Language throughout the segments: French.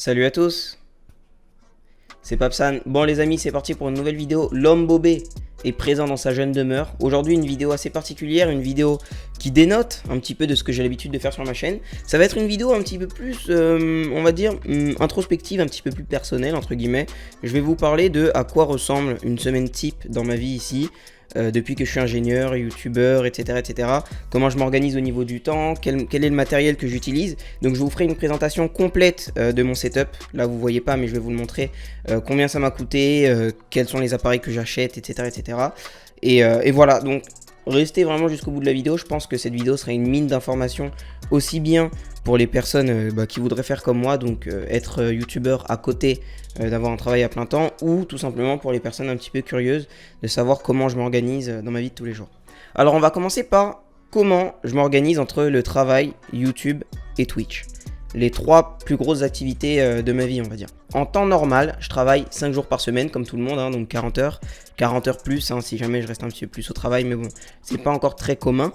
Salut à tous, c'est Papsan. Bon les amis, c'est parti pour une nouvelle vidéo. L'homme bobé est présent dans sa jeune demeure. Aujourd'hui une vidéo assez particulière, une vidéo qui dénote un petit peu de ce que j'ai l'habitude de faire sur ma chaîne. Ça va être une vidéo un petit peu plus, on va dire, introspective, un petit peu plus personnelle entre guillemets. Je vais vous parler de à quoi ressemble une semaine type dans ma vie ici. Depuis que je suis ingénieur, youtubeur, etc. Comment je m'organise au niveau du temps, quel est le matériel que j'utilise. Donc je vous ferai une présentation complète de mon setup. Là vous voyez pas mais je vais vous le montrer. Combien ça m'a coûté, quels sont les appareils que j'achète, etc. Et voilà, donc restez vraiment jusqu'au bout de la vidéo. Je pense que cette vidéo sera une mine d'informations aussi bien pour les personnes qui voudraient faire comme moi, donc être youtubeur à côté d'avoir un travail à plein temps, ou tout simplement pour les personnes un petit peu curieuses de savoir comment je m'organise dans ma vie de tous les jours. Alors on va commencer par comment je m'organise entre le travail, YouTube et Twitch. Les trois plus grosses activités de ma vie, on va dire. En temps normal, je travaille 5 jours par semaine, comme tout le monde, donc 40 heures. 40 heures plus, si jamais je reste un petit peu plus au travail, mais bon, c'est pas encore très commun.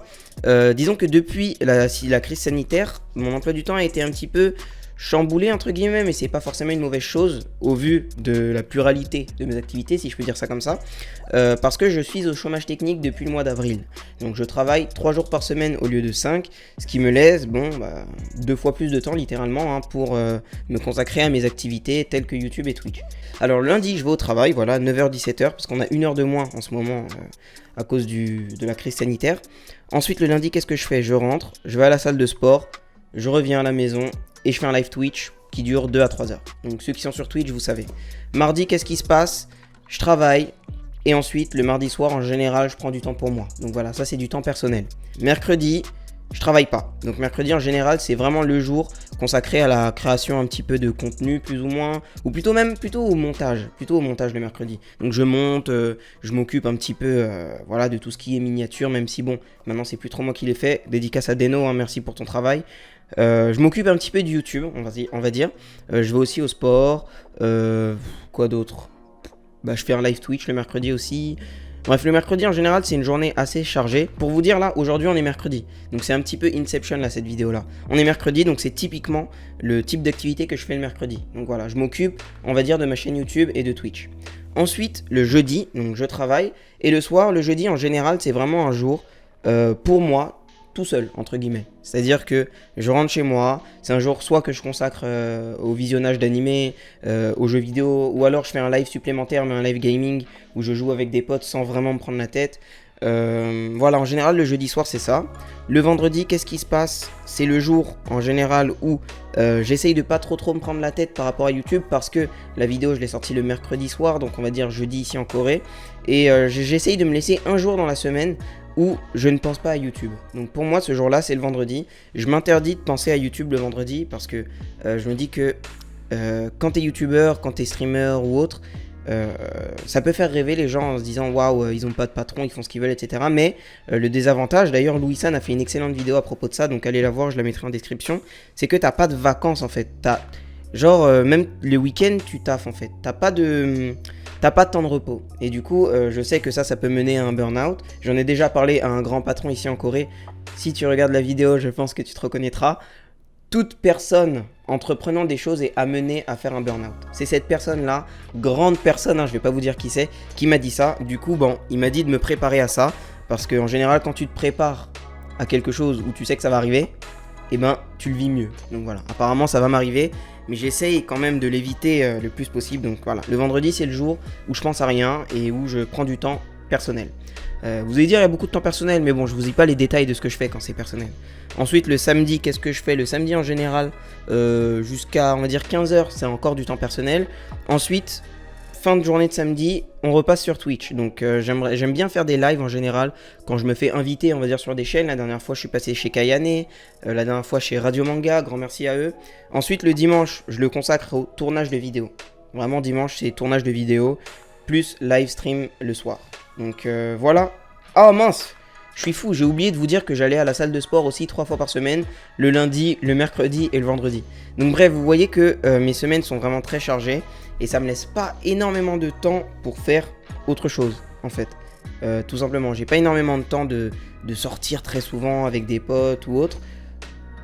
Disons que depuis la crise sanitaire, mon emploi du temps a été un petit peu chamboulé entre guillemets, mais c'est pas forcément une mauvaise chose au vu de la pluralité de mes activités, si je peux dire ça comme ça, parce que je suis au chômage technique depuis le mois d'avril. Donc je travaille 3 jours par semaine au lieu de 5, ce qui me laisse 2 fois plus de temps littéralement pour me consacrer à mes activités telles que YouTube et Twitch. Alors lundi je vais au travail, voilà, 9h-17h, parce qu'on a 1 heure de moins en ce moment à cause de la crise sanitaire. Ensuite le lundi, qu'est-ce que je fais? Je rentre, je vais à la salle de sport, je reviens à la maison et je fais un live Twitch qui dure 2 à 3 heures. Donc ceux qui sont sur Twitch, vous savez. Mardi, qu'est-ce qui se passe? Je travaille et ensuite le mardi soir, en général, je prends du temps pour moi. Donc voilà, ça c'est du temps personnel. Mercredi, je travaille pas. Donc mercredi en général, c'est vraiment le jour consacré à la création un petit peu de contenu plus ou moins, ou plutôt au montage, le mercredi. Donc je monte, je m'occupe un petit peu voilà, de tout ce qui est miniature, même si bon, maintenant c'est plus trop moi qui l'ai fait. Dédicace à Deno, merci pour ton travail. Je m'occupe un petit peu de YouTube, on va dire. Je vais aussi au sport. Quoi d'autre? Je fais un live Twitch le mercredi aussi. Bref, le mercredi en général, c'est une journée assez chargée. Pour vous dire, là, aujourd'hui, on est mercredi. Donc c'est un petit peu Inception, là, cette vidéo-là. On est mercredi, donc c'est typiquement le type d'activité que je fais le mercredi. Donc voilà, je m'occupe, on va dire, de ma chaîne YouTube et de Twitch. Ensuite, le jeudi, donc je travaille. Et le soir, le jeudi, en général, c'est vraiment un jour pour moi, tout seul, entre guillemets. C'est-à-dire que je rentre chez moi, c'est un jour soit que je consacre au visionnage d'animés, aux jeux vidéo, ou alors je fais un live supplémentaire, mais un live gaming, où je joue avec des potes sans vraiment me prendre la tête. Voilà, en général, le jeudi soir, c'est ça. Le vendredi, qu'est-ce qui se passe? C'est le jour, en général, où j'essaye de pas trop me prendre la tête par rapport à YouTube, parce que la vidéo, je l'ai sortie le mercredi soir, donc on va dire jeudi ici en Corée. Et j'essaye de me laisser un jour dans la semaine où je ne pense pas à YouTube. Donc pour moi, ce jour-là, c'est le vendredi. Je m'interdis de penser à YouTube le vendredi parce que je me dis que quand t'es youtubeur, quand t'es streamer ou autre, ça peut faire rêver les gens en se disant waouh, ils ont pas de patron, ils font ce qu'ils veulent, etc. Mais le désavantage, d'ailleurs, Louis San a fait une excellente vidéo à propos de ça, donc allez la voir, je la mettrai en description. C'est que t'as pas de vacances en fait. Même le week-end, tu taffes en fait. T'as pas de temps de repos. Et du coup, je sais que ça peut mener à un burn-out. J'en ai déjà parlé à un grand patron ici en Corée. Si tu regardes la vidéo, je pense que tu te reconnaîtras. Toute personne entreprenant des choses est amenée à faire un burn-out. C'est cette personne-là, grande personne, je vais pas vous dire qui c'est, qui m'a dit ça. Du coup, il m'a dit de me préparer à ça. Parce qu'en général, quand tu te prépares à quelque chose où tu sais que ça va arriver, tu le vis mieux. Donc voilà, apparemment ça va m'arriver, mais j'essaye quand même de l'éviter le plus possible. Donc voilà, le vendredi c'est le jour où je pense à rien et où je prends du temps personnel. Vous allez dire il y a beaucoup de temps personnel, mais bon, je vous dis pas les détails de ce que je fais quand c'est personnel. Ensuite le samedi, qu'est-ce que je fais? Le samedi en général, jusqu'à on va dire 15h, c'est encore du temps personnel. Ensuite, fin de journée de samedi, on repasse sur Twitch. Donc j'aime bien faire des lives en général quand je me fais inviter, on va dire, sur des chaînes. La dernière fois, je suis passé chez Kayane, la dernière fois chez Radio Manga, grand merci à eux. Ensuite, le dimanche, je le consacre au tournage de vidéos. Vraiment, dimanche, c'est tournage de vidéos, plus live stream le soir. Donc voilà. Oh mince! Je suis fou, j'ai oublié de vous dire que j'allais à la salle de sport aussi 3 fois par semaine, le lundi, le mercredi et le vendredi. Donc bref, vous voyez que mes semaines sont vraiment très chargées et ça me laisse pas énormément de temps pour faire autre chose en fait. Tout simplement, j'ai pas énormément de temps de sortir très souvent avec des potes ou autre.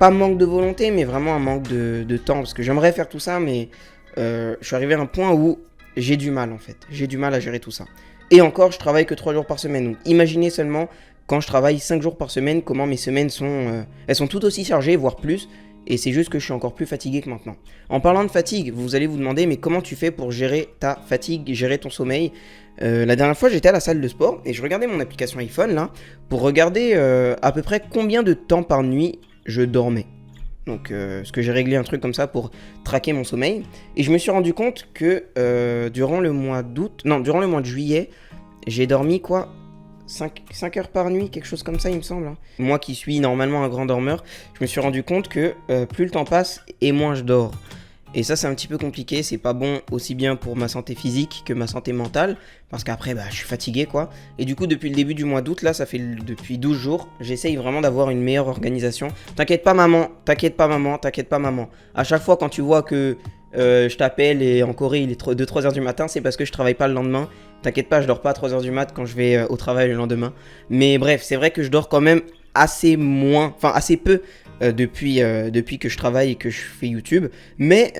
pas manque de volonté, mais vraiment un manque de temps. Parce que j'aimerais faire tout ça, mais je suis arrivé à un point où j'ai du mal en fait. J'ai du mal à gérer tout ça. Et encore, je travaille que 3 jours par semaine. Donc imaginez seulement quand je travaille 5 jours par semaine, comment mes semaines sont... elles sont tout aussi chargées, voire plus. Et c'est juste que je suis encore plus fatigué que maintenant. En parlant de fatigue, vous allez vous demander, mais comment tu fais pour gérer ta fatigue, gérer ton sommeil? La dernière fois, j'étais à la salle de sport et je regardais mon application iPhone là pour regarder à peu près combien de temps par nuit je dormais. Donc, parce que j'ai réglé un truc comme ça pour traquer mon sommeil. Et je me suis rendu compte que durant le mois de juillet, j'ai dormi quoi 5 heures par nuit, quelque chose comme ça, il me semble. Moi qui suis normalement un grand dormeur, je me suis rendu compte que plus le temps passe et moins je dors. Et ça, c'est un petit peu compliqué, c'est pas bon aussi bien pour ma santé physique que ma santé mentale, parce qu'après, je suis fatigué, quoi. Et du coup, depuis le début du mois d'août, là, ça fait depuis 12 jours, j'essaye vraiment d'avoir une meilleure organisation. T'inquiète pas, maman, t'inquiète pas, maman, t'inquiète pas, maman. À chaque fois, quand tu vois que je t'appelle et en Corée, il est 2-3 heures du matin, c'est parce que je travaille pas le lendemain. T'inquiète pas, je dors pas à 3 heures du mat quand je vais au travail le lendemain. Mais bref, c'est vrai que je dors quand même assez peu depuis que je travaille et que je fais YouTube. Mais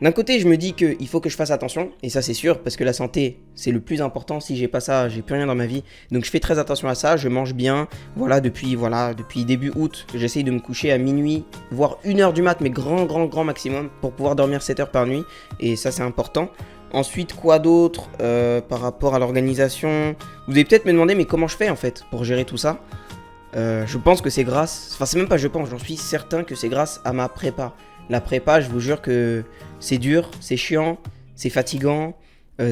d'un côté, je me dis qu'il faut que je fasse attention, et ça c'est sûr, parce que la santé, c'est le plus important. Si j'ai pas ça, j'ai plus rien dans ma vie. Donc je fais très attention à ça, je mange bien. Voilà, depuis début août, j'essaye de me coucher à minuit, voire 1h du mat, mais grand maximum, pour pouvoir dormir 7 heures par nuit. Et ça c'est important. Ensuite, quoi d'autre par rapport à l'organisation? Vous allez peut-être me demander, mais comment je fais en fait pour gérer tout ça? Je pense que c'est grâce, enfin c'est même pas je pense, j'en suis certain que c'est grâce à ma prépa. La prépa, je vous jure que c'est dur, c'est chiant, c'est fatigant,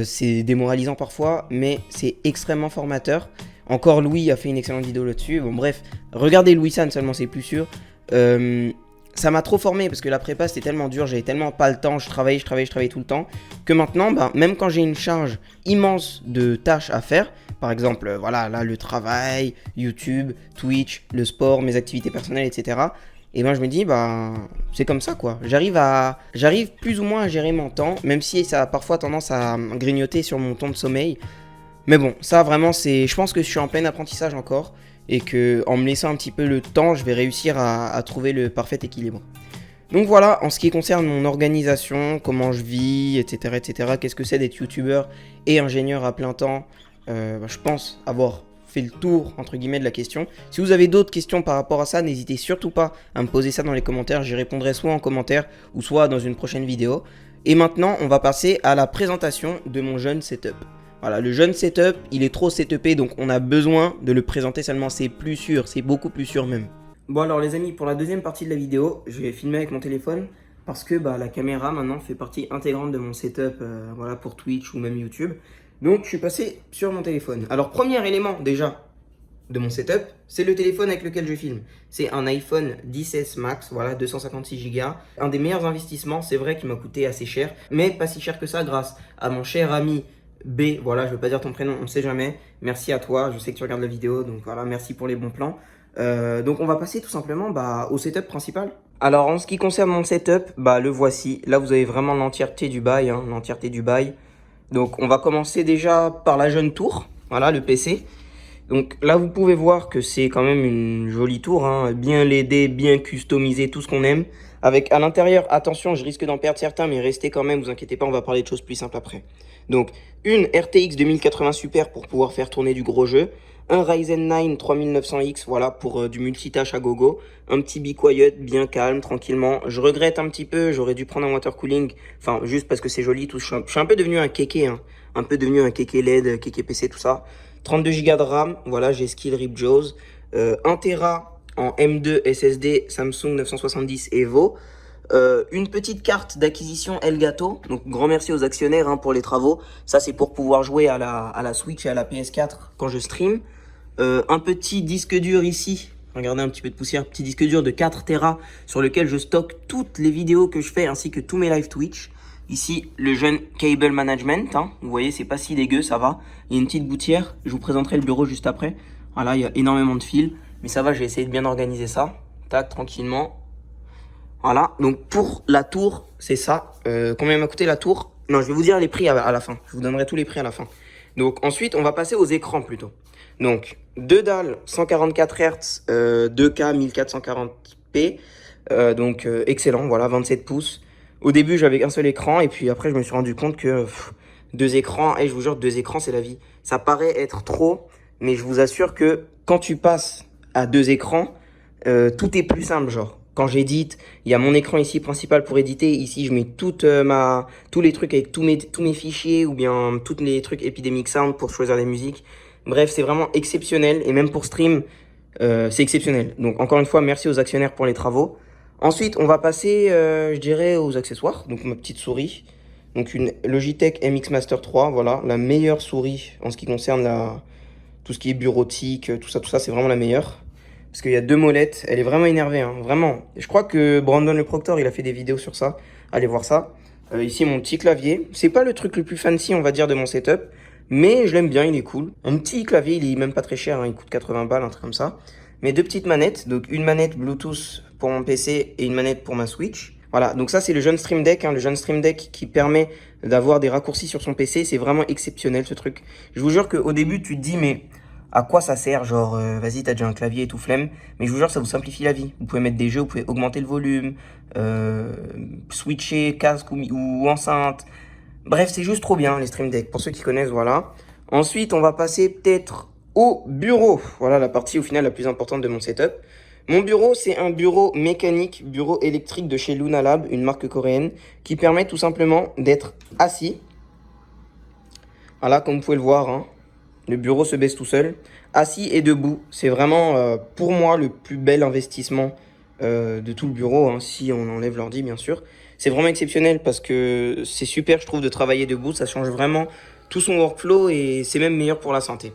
c'est démoralisant parfois, mais c'est extrêmement formateur. Encore Louis a fait une excellente vidéo là-dessus. Bon bref, regardez Louis San seulement, c'est plus sûr. Ça m'a trop formé parce que la prépa c'était tellement dur, j'avais tellement pas le temps, je travaillais tout le temps, que maintenant, même quand j'ai une charge immense de tâches à faire, par exemple, voilà, là le travail, YouTube, Twitch, le sport, mes activités personnelles, etc. Et je me dis, c'est comme ça quoi. J'arrive plus ou moins à gérer mon temps, même si ça a parfois tendance à grignoter sur mon temps de sommeil. Mais bon, ça vraiment je pense que je suis en plein apprentissage encore. Et que en me laissant un petit peu le temps, je vais réussir à trouver le parfait équilibre. Donc voilà, en ce qui concerne mon organisation, comment je vis, etc. Qu'est-ce que c'est d'être youtubeur et ingénieur à plein temps, je pense avoir fait le tour, entre guillemets, de la question. Si vous avez d'autres questions par rapport à ça, n'hésitez surtout pas à me poser ça dans les commentaires. J'y répondrai soit en commentaire ou soit dans une prochaine vidéo. Et maintenant, on va passer à la présentation de mon jeune setup. Voilà, le jeune setup, il est trop setupé, donc on a besoin de le présenter seulement. C'est plus sûr, c'est beaucoup plus sûr même. Bon alors les amis, pour la deuxième partie de la vidéo, je vais filmer avec mon téléphone parce que la caméra maintenant fait partie intégrante de mon setup voilà, pour Twitch ou même YouTube. Donc je suis passé sur mon téléphone. Alors premier élément déjà de mon setup, c'est le téléphone avec lequel je filme. C'est un iPhone XS Max, voilà, 256 Go. Un des meilleurs investissements, c'est vrai qu'il m'a coûté assez cher, mais pas si cher que ça grâce à mon cher ami B, voilà, je veux pas dire ton prénom, on sait jamais. Merci à toi, je sais que tu regardes la vidéo, donc voilà, merci pour les bons plans. Donc on va passer tout simplement au setup principal. Alors en ce qui concerne mon setup, le voici. Là vous avez vraiment l'entièreté du bail, l'entièreté du bail. Donc on va commencer déjà par la jeune tour, voilà le PC. Donc là vous pouvez voir que c'est quand même une jolie tour, bien LED, bien customisé, tout ce qu'on aime. Avec à l'intérieur, attention, je risque d'en perdre certains, mais restez quand même, vous inquiétez pas, on va parler de choses plus simples après. Donc, une RTX 2080 Super pour pouvoir faire tourner du gros jeu. Un Ryzen 9 3900X, voilà, pour du multitâche à gogo. Un petit Be Quiet, bien calme, tranquillement. Je regrette un petit peu, j'aurais dû prendre un water cooling. Enfin, juste parce que c'est joli, tout. Je suis un peu devenu un kéké, un peu devenu un kéké LED, kéké PC, tout ça. 32 Go de RAM, voilà, j'ai Skill Rip Jaws. 1 Tera en M2 SSD Samsung 970 Evo. Une petite carte d'acquisition Elgato, donc grand merci aux actionnaires pour les travaux. Ça c'est pour pouvoir jouer à la Switch et à la PS4 quand je stream. Un petit disque dur ici, regardez un petit peu de poussière, petit disque dur de 4 Tera sur lequel je stocke toutes les vidéos que je fais ainsi que tous mes live Twitch. Ici le jeune cable management, vous voyez c'est pas si dégueu, ça va. Il y a une petite gouttière, je vous présenterai le bureau juste après. Voilà, il y a énormément de fils, mais ça va, j'ai essayé de bien organiser ça. Tac, tranquillement. Voilà, donc pour la tour, c'est ça. Combien m'a coûté la tour? Non, je vais vous dire les prix à la fin. Je vous donnerai tous les prix à la fin. Donc ensuite, on va passer aux écrans plutôt. Donc, deux dalles 144 Hz, 2K 1440p. Excellent, voilà, 27 pouces. Au début, j'avais qu'un seul écran et puis après, je me suis rendu compte que deux écrans, et je vous jure, deux écrans, c'est la vie. Ça paraît être trop, mais je vous assure que quand tu passes à deux écrans, tout est plus simple, genre. Quand j'édite, il y a mon écran ici principal pour éditer. Ici, je mets tous les trucs avec tous mes fichiers ou bien tous les trucs Epidemic Sound pour choisir les musiques. Bref, c'est vraiment exceptionnel et même pour stream, c'est exceptionnel. Donc encore une fois, merci aux actionnaires pour les travaux. Ensuite, on va passer, je dirais, aux accessoires. Donc ma petite souris. Donc une Logitech MX Master 3, voilà, la meilleure souris en ce qui concerne tout ce qui est bureautique, tout ça, c'est vraiment la meilleure. Parce qu'il y a deux molettes, elle est vraiment énervée, hein, vraiment. Je crois que Brandon le Proctor, il a fait des vidéos sur ça. Allez voir ça. Ici, mon petit clavier. C'est pas le truc le plus fancy, on va dire, de mon setup. Mais je l'aime bien, il est cool. Un petit clavier, il est même pas très cher, hein, il coûte 80 balles, un truc comme ça. Mais deux petites manettes, donc une manette Bluetooth pour mon PC et une manette pour ma Switch. Voilà, donc ça c'est le jeune Stream Deck, hein, le jeune Stream Deck qui permet d'avoir des raccourcis sur son PC. C'est vraiment exceptionnel ce truc. Je vous jure qu'au début tu te dis mais à quoi ça sert? Genre vas-y t'as déjà un clavier et tout flemme. Mais je vous jure ça vous simplifie la vie. Vous pouvez mettre des jeux, vous pouvez augmenter le volume, switcher casque ou enceinte. Bref, c'est juste trop bien les Stream Deck, pour ceux qui connaissent, voilà. Ensuite, on va passer peut-être au bureau. Voilà la partie au final la plus importante de mon setup. Mon bureau, c'est un bureau mécanique, bureau électrique de chez Luna Lab, une marque coréenne, qui permet tout simplement d'être assis. Voilà, comme vous pouvez le voir, hein, le bureau se baisse tout seul. Assis et debout, c'est vraiment pour moi le plus bel investissement de tout le bureau, hein, si on enlève l'ordi bien sûr. C'est vraiment exceptionnel parce que c'est super, je trouve, de travailler debout. Ça change vraiment tout son workflow et c'est même meilleur pour la santé.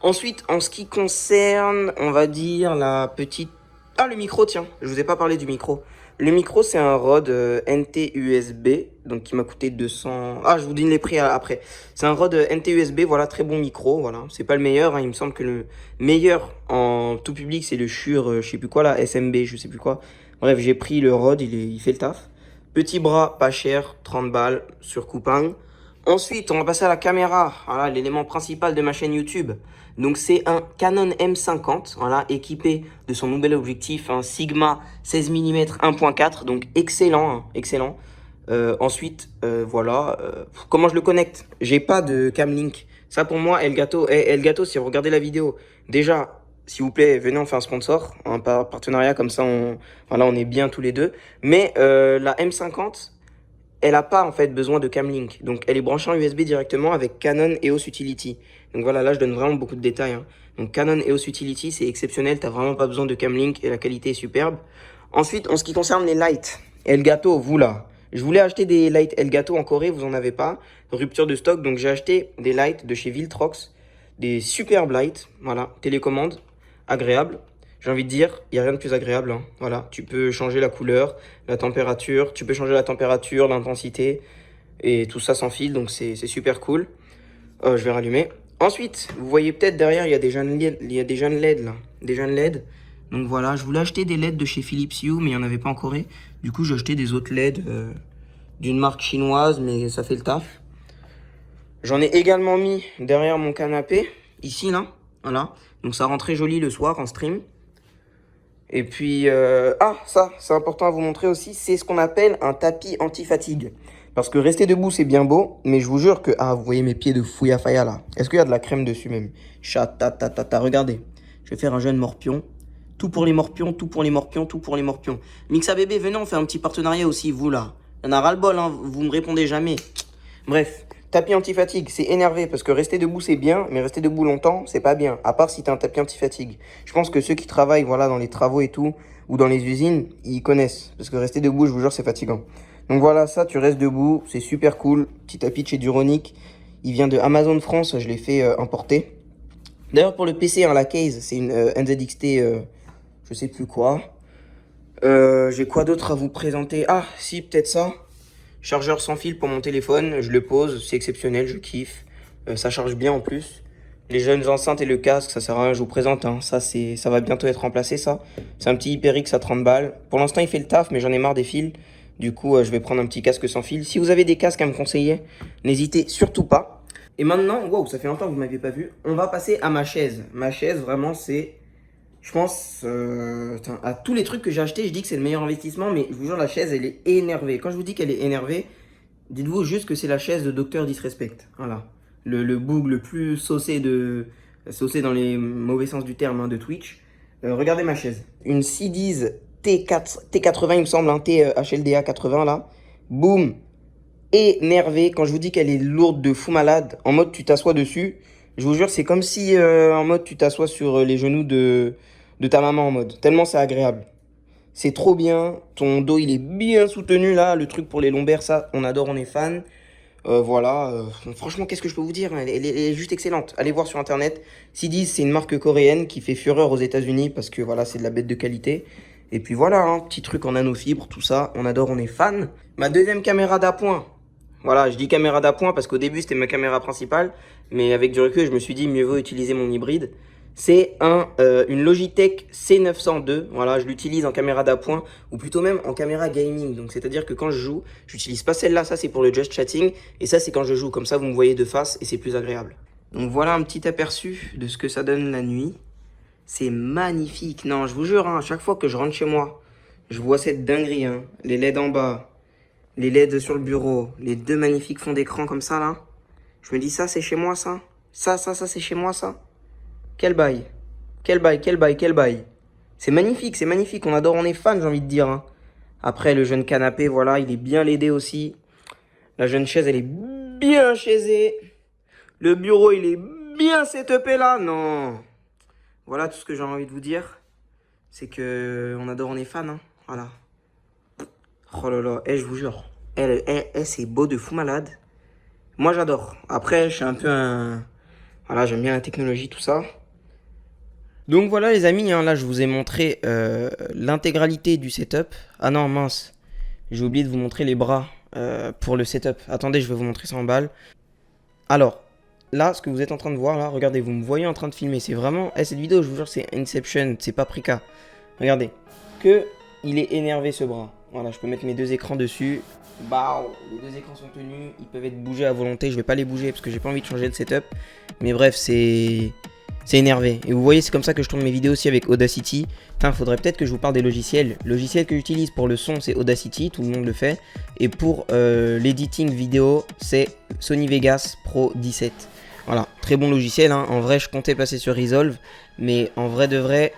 Ensuite, en ce qui concerne, on va dire, la petite... Ah, le micro, tiens, je vous ai pas parlé du micro. Le micro, c'est un Rode NT USB, donc qui m'a coûté 200... Ah, je vous donne les prix après. C'est un Rode NT USB, voilà, très bon micro, voilà. C'est pas le meilleur, hein, il me semble que le meilleur en tout public, c'est le Shure, je sais plus quoi, là, SMB, je sais plus quoi. Bref, j'ai pris le Rode, il fait le taf. Petit bras, pas cher, 30 balles sur Coupang. Ensuite, on va passer à la caméra, voilà, l'élément principal de ma chaîne YouTube. Donc c'est un Canon M50, voilà, équipé de son nouvel objectif, un Sigma 16 mm 1.4, donc excellent, hein, excellent. Voilà, comment je le connecte? J'ai pas de Camlink. Ça pour moi, Elgato, si vous regardez la vidéo, déjà, s'il vous plaît, venez, on fait un sponsor, un partenariat, comme ça, voilà, on est bien tous les deux. Mais la M50, elle n'a pas en fait besoin de Camlink. Donc elle est branchée en USB directement avec Canon EOS Utility. Donc voilà, là je donne vraiment beaucoup de détails, hein. Donc Canon EOS Utility, c'est exceptionnel, t'as vraiment pas besoin de Camlink et la qualité est superbe. Ensuite, en ce qui concerne les lights, Elgato, vous là, je voulais acheter des lights Elgato en Corée, vous en avez pas. Rupture de stock, donc j'ai acheté des lights de chez Viltrox, des superbes lights, voilà, télécommande, agréable. J'ai envie de dire, il n'y a rien de plus agréable, hein. Voilà, tu peux changer la couleur, la température, tu peux changer la température, l'intensité, et tout ça sans fil, donc c'est super cool. Je vais rallumer. Ensuite, vous voyez peut-être derrière, il y a des jeunes LED là, des jeunes LED. Donc voilà, je voulais acheter des LED de chez Philips Hue, mais il n'y en avait pas en Corée. Du coup, j'ai acheté des autres LED d'une marque chinoise, mais ça fait le taf. J'en ai également mis derrière mon canapé, ici là, voilà. Donc ça rend très joli le soir en stream. Et puis, ça, c'est important à vous montrer aussi, c'est ce qu'on appelle un tapis anti-fatigue. Parce que rester debout, c'est bien beau, mais je vous jure que... Ah, vous voyez mes pieds de fouilla faya là. Est-ce qu'il y a de la crème dessus même? Chat-ta-ta-ta-ta, regardez. Je vais faire un jeune morpion. Tout pour les morpions, tout pour les morpions, tout pour les morpions. Mixa bébé, venez, on fait un petit partenariat aussi, vous là. Il y en a ras-le-bol, hein, vous me répondez jamais. Bref, tapis anti-fatigue, c'est énervé parce que rester debout c'est bien, mais rester debout longtemps c'est pas bien, à part si t'as un tapis anti-fatigue. Je pense que ceux qui travaillent voilà, dans les travaux et tout, ou dans les usines, ils connaissent. Parce que rester debout, je vous jure, c'est fatigant. Donc voilà, ça, tu restes debout, c'est super cool. Petit tapis de chez Duronic, il vient de Amazon France, je l'ai fait importer. D'ailleurs, pour le PC, hein, la case, c'est une NZXT, je sais plus quoi. J'ai quoi d'autre à vous présenter? Ah, si, peut-être ça. Chargeur sans fil pour mon téléphone, je le pose, c'est exceptionnel, je kiffe. Ça charge bien en plus. Les jeunes enceintes et le casque, ça sert à rien, je vous présente, hein. Ça va bientôt être remplacé, ça. C'est un petit HyperX à 30 balles. Pour l'instant, il fait le taf, mais j'en ai marre des fils. Du coup, je vais prendre un petit casque sans fil. Si vous avez des casques à me conseiller, n'hésitez surtout pas. Et maintenant, waouh, ça fait longtemps que vous m'aviez pas vu. On va passer à ma chaise. Ma chaise, vraiment, c'est, je pense, à tous les trucs que j'ai achetés, je dis que c'est le meilleur investissement, mais je vous jure, la chaise, elle est énervée. Quand je vous dis qu'elle est énervée, dites-vous juste que c'est la chaise de Docteur Disrespect. Voilà. Le boug le plus saucé dans les mauvais sens du terme, hein, de Twitch. Regardez ma chaise. Une Seedees T80, il me semble, un HLDA 80 là. Boum. Énervé. Quand je vous dis qu'elle est lourde de fou malade, en mode tu t'assois dessus, je vous jure, c'est comme si en mode tu t'assois sur les genoux de ta maman en mode. Tellement c'est agréable. C'est trop bien. Ton dos, il est bien soutenu là. Le truc pour les lombaires, ça, on adore, on est fan. Voilà. Franchement, qu'est-ce que je peux vous dire? Elle est juste excellente. Allez voir sur internet. Seedees, c'est une marque coréenne qui fait fureur aux États-Unis parce que voilà, c'est de la bête de qualité. Et puis voilà, hein, petit truc en nanofibre, tout ça. On adore, on est fan. Ma deuxième caméra d'appoint. Voilà, je dis caméra d'appoint parce qu'au début, c'était ma caméra principale. Mais avec du recul, je me suis dit, mieux vaut utiliser mon hybride. C'est une Logitech C902. Voilà, je l'utilise en caméra d'appoint ou plutôt même en caméra gaming. Donc, c'est-à-dire que quand je joue, j'utilise pas celle-là. Ça, c'est pour le just chatting. Et ça, c'est quand je joue. Comme ça, vous me voyez de face et c'est plus agréable. Donc, voilà un petit aperçu de ce que ça donne la nuit. C'est magnifique. Non, je vous jure, hein, à chaque fois que je rentre chez moi, je vois cette dinguerie. Hein. Les LED en bas, les LED sur le bureau, les deux magnifiques fonds d'écran comme ça, là. Je me dis, ça, c'est chez moi, ça. Ça, c'est chez moi, ça. Quel bail. Quel bail, quel bail, quel bail. C'est magnifique, c'est magnifique. On adore, on est fan, j'ai envie de dire. Hein. Après, le jeune canapé, voilà, il est bien laidé aussi. La jeune chaise, elle est bien chaisée. Le bureau, il est bien setupé là. Non. Voilà tout ce que j'ai envie de vous dire. C'est que on adore, on est fan. Hein. Voilà. Oh là là, je vous jure. C'est beau de fou malade. Moi, j'adore. Après, je suis un peu un... Voilà, j'aime bien la technologie, tout ça. Donc voilà les amis, hein, là je vous ai montré l'intégralité du setup. Ah non mince, j'ai oublié de vous montrer les bras pour le setup. Attendez, je vais vous montrer ça en balle. Alors, là ce que vous êtes en train de voir là, regardez, vous me voyez en train de filmer. C'est vraiment, cette vidéo je vous jure c'est Inception, c'est Paprika. Regardez, que il est énervé ce bras. Voilà, je peux mettre mes deux écrans dessus. Bah, les deux écrans sont tenus, ils peuvent être bougés à volonté. Je vais pas les bouger parce que j'ai pas envie de changer le setup. Mais bref, c'est énervé. Et vous voyez, c'est comme ça que je tourne mes vidéos aussi avec Audacity. Putain, faudrait peut-être que je vous parle des logiciels. Le logiciel que j'utilise pour le son, c'est Audacity, tout le monde le fait. Et pour l'editing vidéo, c'est Sony Vegas Pro 17. Voilà, très bon logiciel. Hein. En vrai, je comptais passer sur Resolve. Mais en vrai de vrai,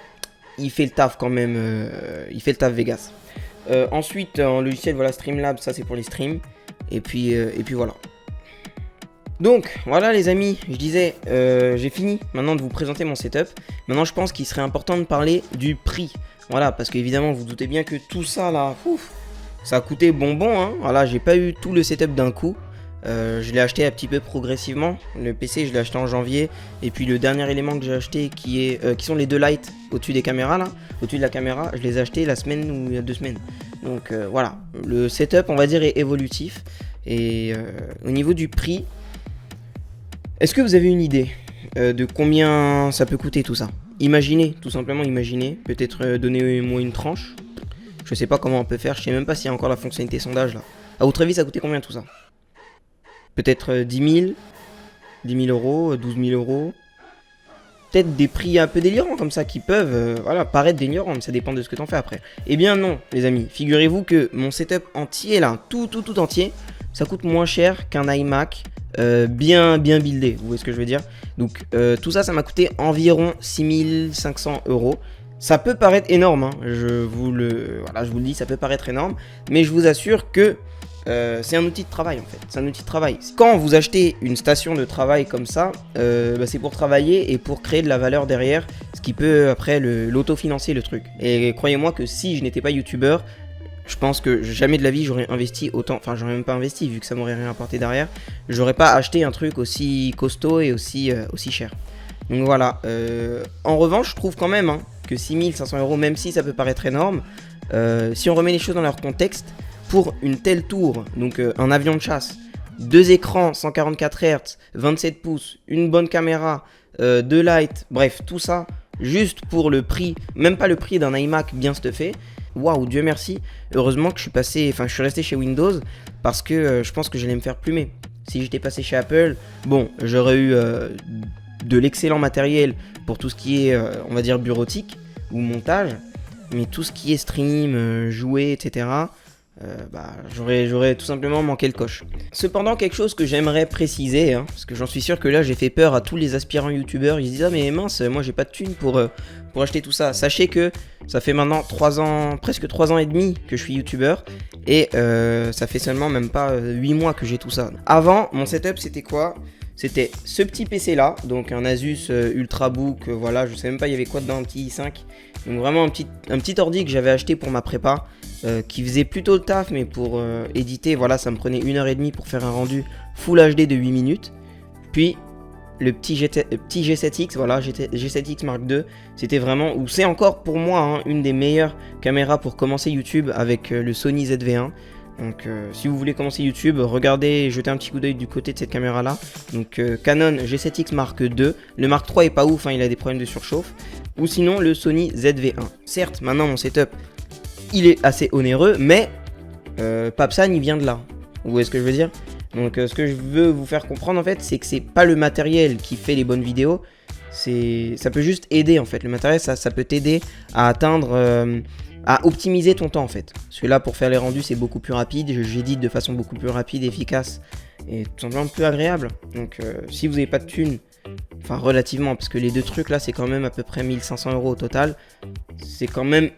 il fait le taf quand même. Il fait le taf Vegas. Ensuite, en logiciel, voilà, Streamlabs, ça c'est pour les streams. Et puis voilà. Donc voilà les amis, je disais, j'ai fini maintenant de vous présenter mon setup. Maintenant je pense qu'il serait important de parler du prix. Voilà, parce qu'évidemment vous doutez bien que tout ça là, ça a coûté bonbon. Hein. Voilà, j'ai pas eu tout le setup d'un coup. Je l'ai acheté un petit peu progressivement. Le PC je l'ai acheté en janvier. Et puis le dernier élément que j'ai acheté qui sont les deux lights au-dessus des caméras là. Au-dessus de la caméra, je les ai achetés la semaine ou il y a 2 semaines. Donc voilà, le setup on va dire est évolutif. Et au niveau du prix, est-ce que vous avez une idée de combien ça peut coûter tout ça? Imaginez, tout simplement imaginez. Peut-être donnez-moi une tranche. Je sais pas comment on peut faire. Je sais même pas s'il y a encore la fonctionnalité sondage là. À votre avis, ça a coûté combien tout ça? Peut-être 10 000, 10 000 euros, 12 000 euros. Peut-être des prix un peu délirants comme ça qui peuvent voilà, paraître délirants, mais ça dépend de ce que t'en fais après. Eh bien non, les amis. Figurez-vous que mon setup entier là, tout entier, ça coûte moins cher qu'un iMac bien buildé. Vous voyez ce que je veux dire? Donc tout ça, ça m'a coûté environ 6 500 euros. Ça peut paraître énorme, hein. Je vous le dis, ça peut paraître énorme, mais je vous assure que c'est un outil de travail en fait. C'est un outil de travail. Quand vous achetez une station de travail comme ça, c'est pour travailler et pour créer de la valeur derrière, ce qui peut après l'autofinancer le truc. Et croyez-moi que si je n'étais pas youtubeur, je pense que jamais de la vie j'aurais investi autant, enfin j'aurais même pas investi vu que ça m'aurait rien apporté derrière. J'aurais pas acheté un truc aussi costaud et aussi cher. Donc voilà. En revanche, je trouve quand même que 6 500 euros, même si ça peut paraître énorme, si on remet les choses dans leur contexte, pour une telle tour, donc un avion de chasse, 2 écrans 144 Hz, 27 pouces, une bonne caméra, 2 lights, bref, tout ça, juste pour le prix, même pas le prix d'un iMac bien stuffé. Waouh, Dieu merci. Heureusement que je suis resté chez Windows parce que je pense que j'allais me faire plumer. Si j'étais passé chez Apple, bon, j'aurais eu de l'excellent matériel pour tout ce qui est, on va dire, bureautique ou montage. Mais tout ce qui est stream, jouer, etc., j'aurais tout simplement manqué le coche. Cependant, quelque chose que j'aimerais préciser, hein, parce que j'en suis sûr que là j'ai fait peur à tous les aspirants youtubeurs, ils se disent ah mais mince, moi j'ai pas de thunes pour acheter tout ça. Sachez que ça fait maintenant 3 ans, presque 3 ans et demi que je suis youtubeur, et ça fait seulement même pas 8 mois que j'ai tout ça. Avant, mon setup c'était quoi ? C'était ce petit PC là, donc un Asus Ultrabook, voilà, je sais même pas il y avait quoi dedans, un petit i5. Donc vraiment un petit ordi que j'avais acheté pour ma prépa, qui faisait plutôt le taf, mais pour éditer, voilà, ça me prenait 1h30 pour faire un rendu Full HD de 8 minutes. Puis le petit G7X, voilà, G7X Mark II, c'était vraiment, ou c'est encore pour moi, hein, une des meilleures caméras pour commencer YouTube avec le Sony ZV-1. Donc si vous voulez commencer YouTube, regardez, jetez un petit coup d'œil du côté de cette caméra là. Donc Canon G7X Mark II. Le Mark III est pas ouf, hein, il a des problèmes de surchauffe. Ou sinon le Sony ZV-1. Certes, maintenant mon setup il est assez onéreux, mais Papsan il vient de là. Vous voyez ce que je veux dire? Donc ce que je veux vous faire comprendre en fait, c'est que c'est pas le matériel qui fait les bonnes vidéos. Ça peut juste aider en fait. Le matériel ça peut t'aider à atteindre... à optimiser ton temps en fait. Parce que là pour faire les rendus c'est beaucoup plus rapide, j'édite de façon beaucoup plus rapide, efficace et tout simplement plus agréable. Donc si vous n'avez pas de thunes, enfin relativement, parce que les deux trucs là c'est quand même à peu près 1500 € au total, c'est quand même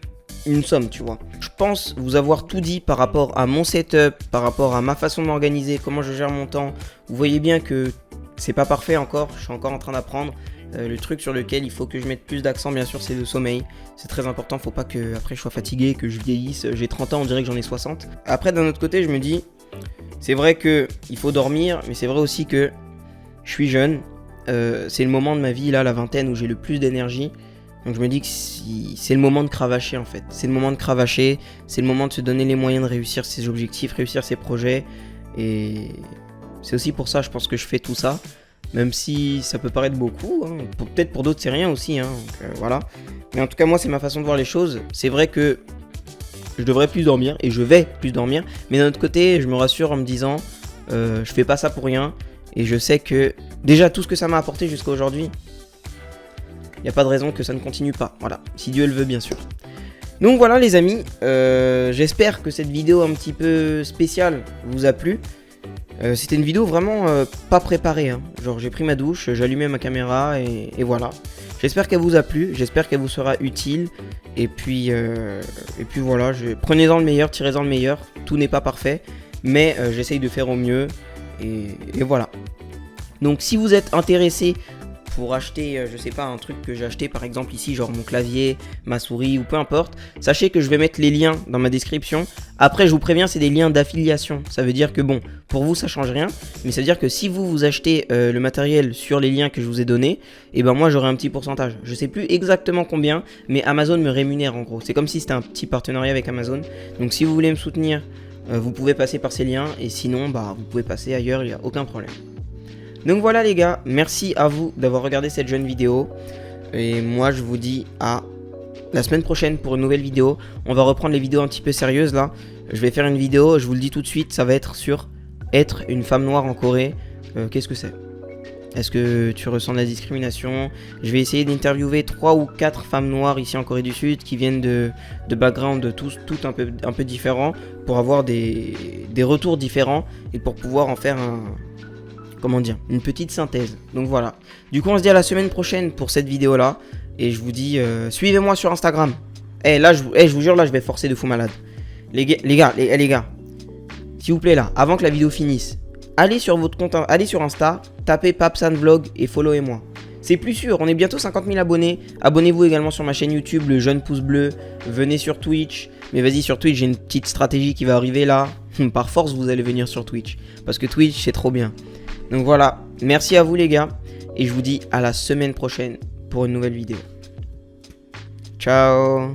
une somme, tu vois. Je pense vous avoir tout dit par rapport à mon setup, par rapport à ma façon de m'organiser, comment je gère mon temps. Vous voyez bien que c'est pas parfait encore, je suis encore en train d'apprendre. Le truc sur lequel il faut que je mette plus d'accent, bien sûr, c'est le sommeil. C'est très important, faut pas que après je sois fatigué, que je vieillisse. J'ai 30 ans, on dirait que j'en ai 60. Après, d'un autre côté, je me dis, c'est vrai que il faut dormir, mais c'est vrai aussi que je suis jeune. C'est le moment de ma vie, là, la vingtaine, où j'ai le plus d'énergie. Donc je me dis que c'est le moment de cravacher, en fait. C'est le moment de cravacher, c'est le moment de se donner les moyens de réussir ses objectifs, réussir ses projets. Et c'est aussi pour ça, je pense que je fais tout ça. Même si ça peut paraître beaucoup, hein. Peut-être pour d'autres c'est rien aussi, hein. Donc, voilà. Mais en tout cas moi c'est ma façon de voir les choses. C'est vrai que je devrais plus dormir et je vais plus dormir. Mais d'un autre côté je me rassure en me disant je fais pas ça pour rien. Et je sais que déjà tout ce que ça m'a apporté jusqu'à aujourd'hui, il n'y a pas de raison que ça ne continue pas. Voilà, si Dieu le veut bien sûr. Donc voilà les amis, j'espère que cette vidéo un petit peu spéciale vous a plu. C'était une vidéo vraiment pas préparée, hein. Genre j'ai pris ma douche, j'ai allumé ma caméra et voilà. J'espère qu'elle vous a plu, j'espère qu'elle vous sera utile. Et puis voilà, prenez-en le meilleur, tirez-en le meilleur. Tout n'est pas parfait, mais j'essaye de faire au mieux. Et voilà. Donc si vous êtes intéressé pour acheter, je sais pas, un truc que j'ai acheté par exemple ici, genre mon clavier, ma souris ou peu importe, sachez que je vais mettre les liens dans ma description. Après je vous préviens, c'est des liens d'affiliation, ça veut dire que bon, pour vous ça change rien, mais ça veut dire que si vous achetez le matériel sur les liens que je vous ai donnés, et ben moi j'aurai un petit pourcentage. Je sais plus exactement combien, mais Amazon me rémunère en gros, c'est comme si c'était un petit partenariat avec Amazon. Donc si vous voulez me soutenir, vous pouvez passer par ces liens, et sinon bah vous pouvez passer ailleurs, il n'y a aucun problème. Donc voilà les gars, merci à vous d'avoir regardé cette jeune vidéo. Et moi je vous dis à la semaine prochaine pour une nouvelle vidéo. On va reprendre les vidéos un petit peu sérieuses là. Je vais faire une vidéo, je vous le dis tout de suite, ça va être sur être une femme noire en Corée. Qu'est-ce que c'est? Est-ce que tu ressens de la discrimination? Je vais essayer d'interviewer 3 ou 4 femmes noires ici en Corée du Sud qui viennent de backgrounds toutes un peu différents pour avoir des retours différents et pour pouvoir en faire comment dire, une petite synthèse. Donc voilà. Du coup, on se dit à la semaine prochaine pour cette vidéo là. Et je vous dis, suivez-moi sur Instagram. Là, je vous jure, là, je vais forcer de fou malade. Les gars, s'il vous plaît, là, avant que la vidéo finisse, allez sur votre compte, allez sur Insta, tapez Papsan Vlog et followez-moi. C'est plus sûr, on est bientôt 50 000 abonnés. Abonnez-vous également sur ma chaîne YouTube, le jeune pouce bleu. Venez sur Twitch. Mais vas-y, sur Twitch, j'ai une petite stratégie qui va arriver là. Par force, vous allez venir sur Twitch. Parce que Twitch, c'est trop bien. Donc voilà, merci à vous les gars, et je vous dis à la semaine prochaine pour une nouvelle vidéo. Ciao.